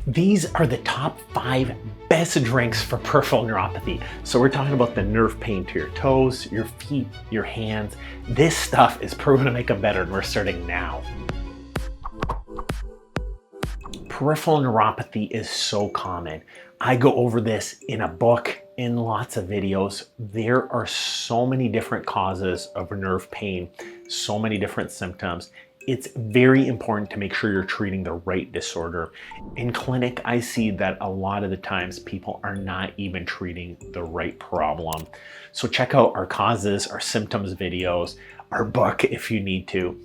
These are the top 5 best drinks for peripheral neuropathy. So we're talking about the nerve pain to your toes, your feet, your hands. This stuff is proven to make them better, and we're starting now. Peripheral neuropathy is so common. I go over this in a book, in lots of videos. There are so many different causes of nerve pain, so many different symptoms. It's very important to make sure you're treating the right disorder. In clinic, I see that a lot of the times people are not even treating the right problem. So check out our causes, our symptoms videos, our book if you need to.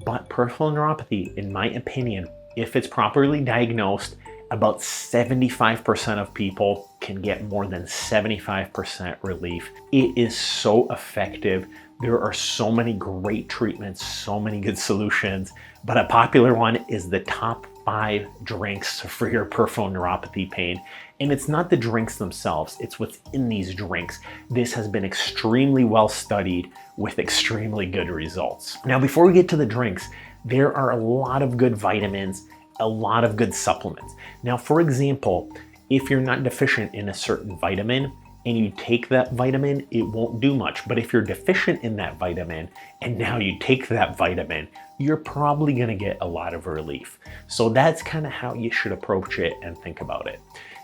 But peripheral neuropathy, in my opinion, if it's properly diagnosed, about 75% of people can get more than 75% relief. It is so effective. There are so many great treatments, so many good solutions, but a popular one is the top 5 drinks for your peripheral neuropathy pain. And it's not the drinks themselves, it's what's in these drinks. This has been extremely well studied with extremely good results. Now, before we get to the drinks, there are a lot of good vitamins, a lot of good supplements. Now, for example, if you're not deficient in a certain vitamin and you take that vitamin, it won't do much. But if you're deficient in that vitamin and now you take that vitamin, you're probably gonna get a lot of relief. So that's kind of how you should approach it and think about it.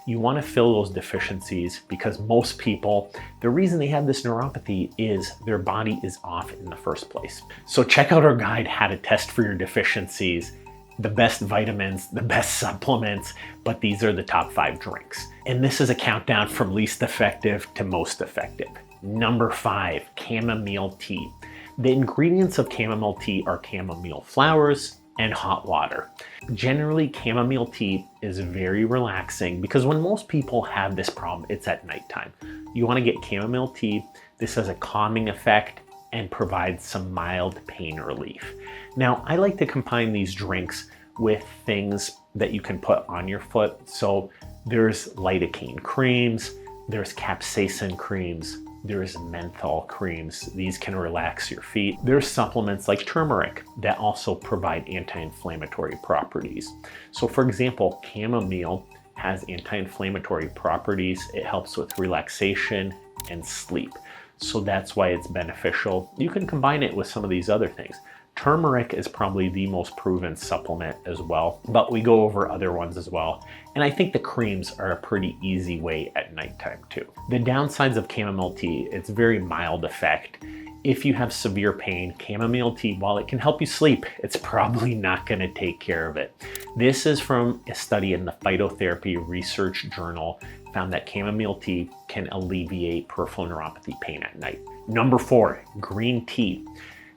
You wanna fill those deficiencies because most people, the reason they have this neuropathy is their body is off in the first place. So check out our guide, how to test for your deficiencies, the best vitamins, the best supplements, but these are the top 5 drinks. And this is a countdown from least effective to most effective. Number 5, chamomile tea. The ingredients of chamomile tea are chamomile flowers and hot water. Generally, chamomile tea is very relaxing because when most people have this problem, it's at nighttime. You want to get chamomile tea. This has a calming effect and provides some mild pain relief. Now, I like to combine these drinks with things that you can put on your foot. So there's lidocaine creams, there's capsaicin creams, there's menthol creams. These can relax your feet. There's supplements like turmeric that also provide anti-inflammatory properties. So for example, chamomile has anti-inflammatory properties. It helps with relaxation and sleep. So that's why it's beneficial. You can combine it with some of these other things. Turmeric is probably the most proven supplement as well, but we go over other ones as well. And I think the creams are a pretty easy way at nighttime too. The downsides of chamomile tea, it's very mild effect. If you have severe pain, chamomile tea, while it can help you sleep, it's probably not gonna take care of it. This is from a study in the Phytotherapy Research Journal, found that chamomile tea can alleviate peripheral neuropathy pain at night. Number 4, green tea.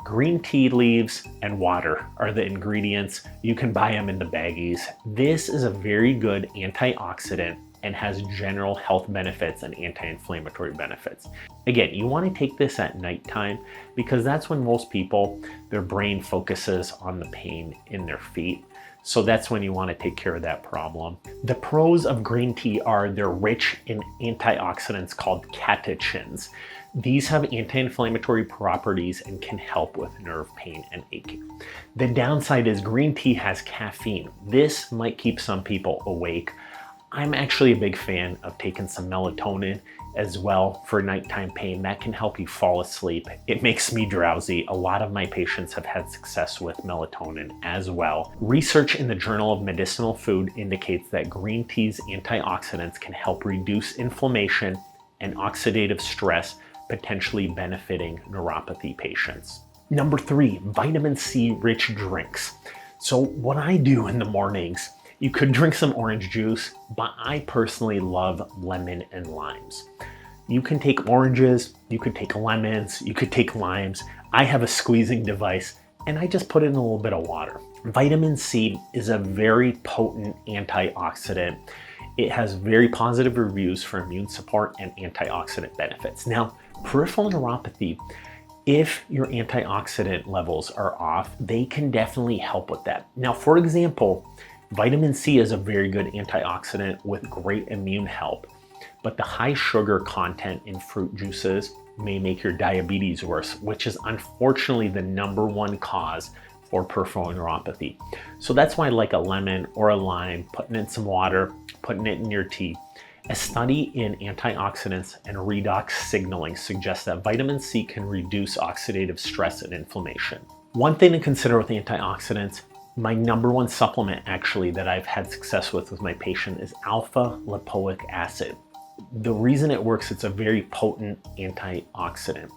Green tea leaves and water are the ingredients. You can buy them in the baggies. This is a very good antioxidant and has general health benefits and anti-inflammatory benefits. Again, you want to take this at nighttime because that's when most people, their brain focuses on the pain in their feet. So that's when you want to take care of that problem. The pros of green tea are they're rich in antioxidants called catechins. These have anti-inflammatory properties and can help with nerve pain and aching. The downside is green tea has caffeine. This might keep some people awake. I'm actually a big fan of taking some melatonin as well for nighttime pain. That can help you fall asleep. It makes me drowsy. A lot of my patients have had success with melatonin as well. Research in the Journal of Medicinal Food indicates that green tea's antioxidants can help reduce inflammation and oxidative stress, potentially benefiting neuropathy patients. Number 3, vitamin C rich drinks. So what I do in the mornings, you could drink some orange juice, but I personally love lemon and limes. You can take oranges, you could take lemons, you could take limes. I have a squeezing device and I just put in a little bit of water. Vitamin C is a very potent antioxidant. It has very positive reviews for immune support and antioxidant benefits. Now, peripheral neuropathy, if your antioxidant levels are off, they can definitely help with that. Now, for example, vitamin C is a very good antioxidant with great immune help, but the high sugar content in fruit juices may make your diabetes worse, which is unfortunately the #1 cause for peripheral neuropathy. So that's why I like a lemon or a lime, putting in some water, putting it in your tea. A study in antioxidants and redox signaling suggests that vitamin C can reduce oxidative stress and inflammation. One thing to consider with antioxidants, my number one supplement actually that I've had success with my patient is alpha lipoic acid. The reason it works, it's a very potent antioxidant.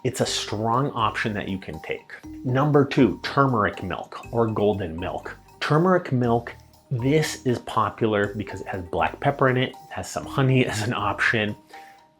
It's a strong option that you can take. Number 2, turmeric milk or golden milk. Turmeric milk, this is popular because it has black pepper in it, has some honey as an option.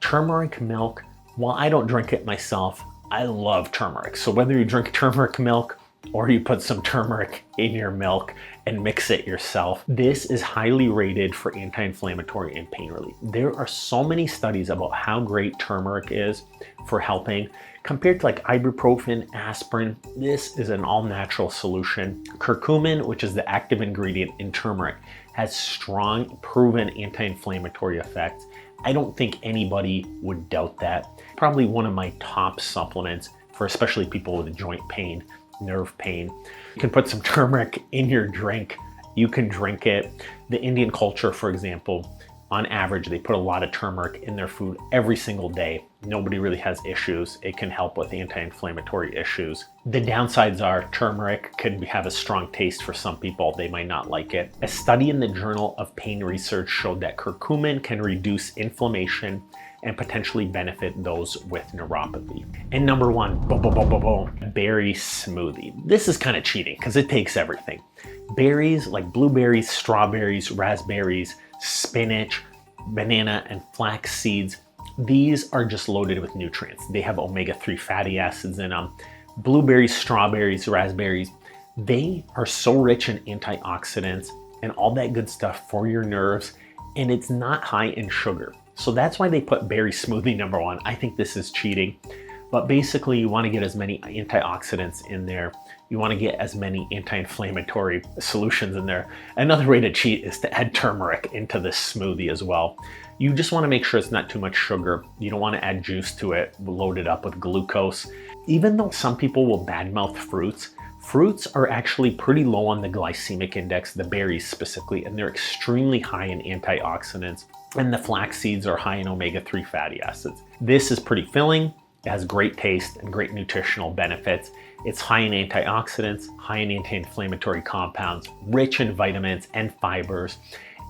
Turmeric milk, while I don't drink it myself, I love turmeric. So whether you drink turmeric milk or you put some turmeric in your milk and mix it yourself, this is highly rated for anti-inflammatory and pain relief. There are so many studies about how great turmeric is for helping. Compared to like ibuprofen, aspirin, this is an all-natural solution. Curcumin, which is the active ingredient in turmeric, has strong, proven anti-inflammatory effects. I don't think anybody would doubt that. Probably one of my top supplements for especially people with joint pain, nerve pain. You can put some turmeric in your drink. You can drink it. The Indian culture, for example, on average, they put a lot of turmeric in their food every single day. Nobody really has issues. It can help with anti-inflammatory issues. The downsides are turmeric could have a strong taste for some people. They might not like it. A study in the Journal of Pain Research showed that curcumin can reduce inflammation and potentially benefit those with neuropathy. And number 1, berry smoothie. This is kind of cheating because it takes everything. Berries like blueberries, strawberries, raspberries, spinach, banana, and flax seeds. These are just loaded with nutrients. They have omega-3 fatty acids in them. Blueberries, strawberries, raspberries, they are so rich in antioxidants and all that good stuff for your nerves, and it's not high in sugar. So that's why they put berry smoothie number 1. I think this is cheating, but basically you want to get as many antioxidants in there. You want to get as many anti-inflammatory solutions in there. Another way to cheat is to add turmeric into this smoothie as well. You just want to make sure it's not too much sugar. You don't want to add juice to it, load it up with glucose. Even though some people will badmouth fruits, fruits are actually pretty low on the glycemic index, the berries specifically, and they're extremely high in antioxidants. And the flax seeds are high in omega-3 fatty acids. This is pretty filling. It has great taste and great nutritional benefits. It's high in antioxidants, high in anti-inflammatory compounds, rich in vitamins and fibers,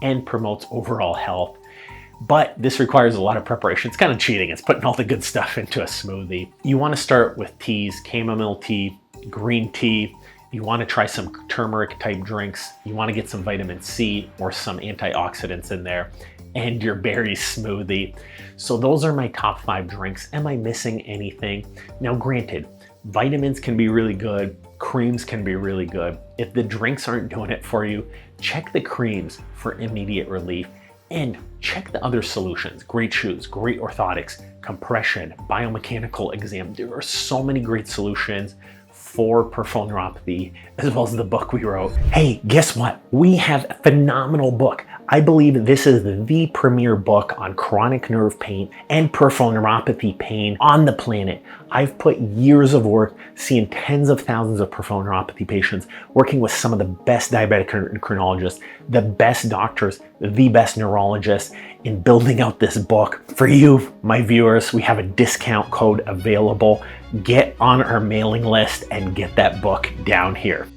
and promotes overall health. But this requires a lot of preparation. It's kind of cheating. It's putting all the good stuff into a smoothie. You want to start with teas, chamomile tea, green tea. You want to try some turmeric type drinks. You want to get some vitamin C or some antioxidants in there, and your berry smoothie. So those are my top 5 drinks. Am I missing anything? Now granted, vitamins can be really good, creams can be really good. If the drinks aren't doing it for you, check the creams for immediate relief and check the other solutions. Great shoes, great orthotics, compression, biomechanical exam. There are so many great solutions for peripheral neuropathy, as well as the book we wrote. Hey, guess what? We have a phenomenal book. I believe this is the premier book on chronic nerve pain and peripheral neuropathy pain on the planet. I've put years of work seeing tens of thousands of peripheral neuropathy patients, working with some of the best diabetic endocrinologists, the best doctors, the best neurologists, in building out this book. For you, my viewers, we have a discount code available. Get on our mailing list and get that book down here.